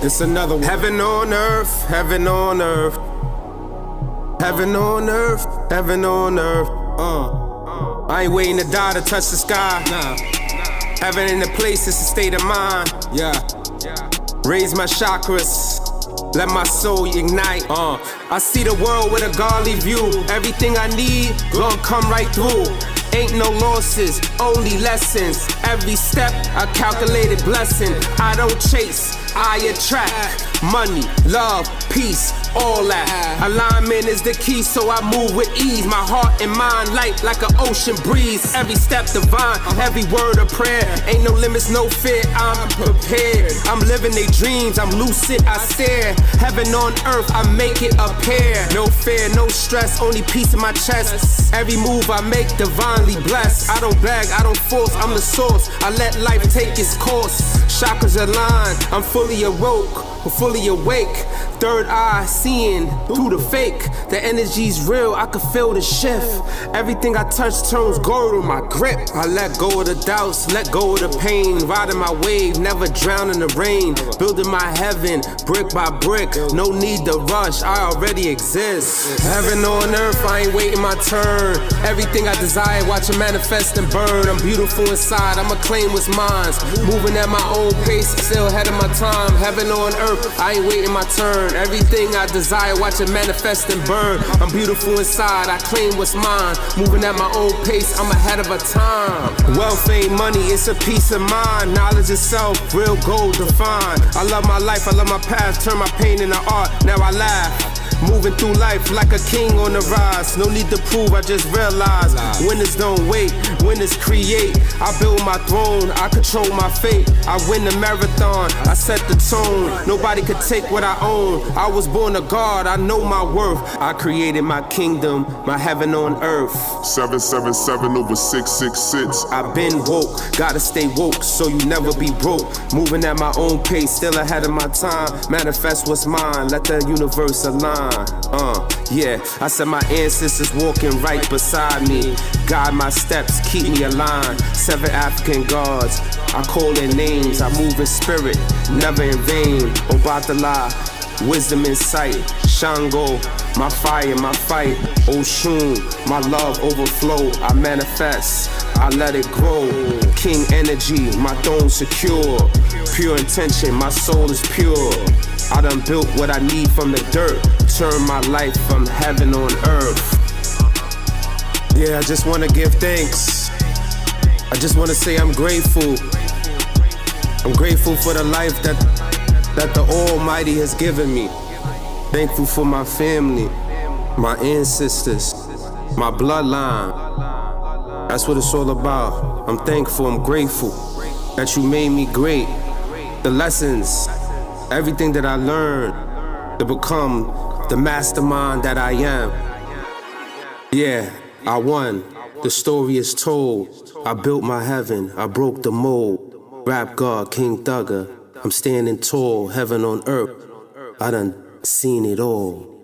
It's another one. Heaven on earth, heaven on earth. Heaven on earth, heaven on earth. I ain't waiting to die to touch the sky. Heaven in the place, it's a state of mind. Raise my chakras, let my soul ignite. I see the world with a godly view. Everything I need, gon' come right through. Ain't no losses, only lessons. Every step, a calculated blessing. I don't chase, I attract. Money, love, peace, all that. Alignment is the key, so I move with ease. My heart and mind light like an ocean breeze. Every step divine, every word a prayer. Ain't no limits, no fear, I'm prepared. I'm living they dreams, I'm lucid, I stare. Heaven on earth, I make it appear. No fear, no stress, only peace in my chest. Every move I make divinely blessed. I don't beg, I don't force, I'm the source. I let life take its course. Chakras align, I'm fully awoke, fully awake. Third eye seeing through the fake. The energy's real, I can feel the shift. Everything I touch turns gold in my grip. I let go of the doubts, let go of the pain. Riding my wave, never drown in the rain. Building my heaven, brick by brick. No need to rush, I already exist. Heaven on earth, I ain't waiting my turn. Everything I desire, watch it manifest and burn. I'm beautiful inside, I'ma claim what's mine. Moving at my own pace, still ahead of my time. Heaven on earth, I ain't waiting my turn. Everything I desire, watch it manifest and burn. I'm beautiful inside, I claim what's mine. Moving at my own pace, I'm ahead of a time. Wealth ain't money, it's a peace of mind. Knowledge itself, real gold defined. I love my life, I love my past. Turn my pain into art, now I laugh. Moving through life like a king on the rise. No need to prove, I just realize. Winners don't wait, winners create. I build my throne, I control my fate. I win the marathon, I set the tone. Nobody could take what I own. I was born a god, I know my worth. I created my kingdom, my heaven on earth. 777 over 666. I've been woke, gotta stay woke so you never be broke. Moving at my own pace, still ahead of my time. Manifest what's mine, let the universe align. Yeah, I said my ancestors walking right beside me. Guide my steps, keep me aligned. 7 African gods, I call their names. I move in spirit, never in vain. Obatala, wisdom and sight. Shango, my fire, my fight. Oshun, my love overflow. I manifest, I let it grow. King energy, my throne secure. Pure intention, my soul is pure. I done built what I need from the dirt. Turn my life from heaven on earth. Yeah, I just wanna give thanks. I just wanna say I'm grateful. I'm grateful for the life that the Almighty has given me. Thankful for my family, my ancestors, my bloodline. That's what it's all about. I'm thankful, I'm grateful that you made me great. The lessons, everything that I learned to become the mastermind that I am. Yeah, I won. The story is told. I built my heaven. I broke the mold. Rap God, King Thugger. I'm standing tall. Heaven on earth. I done seen it all.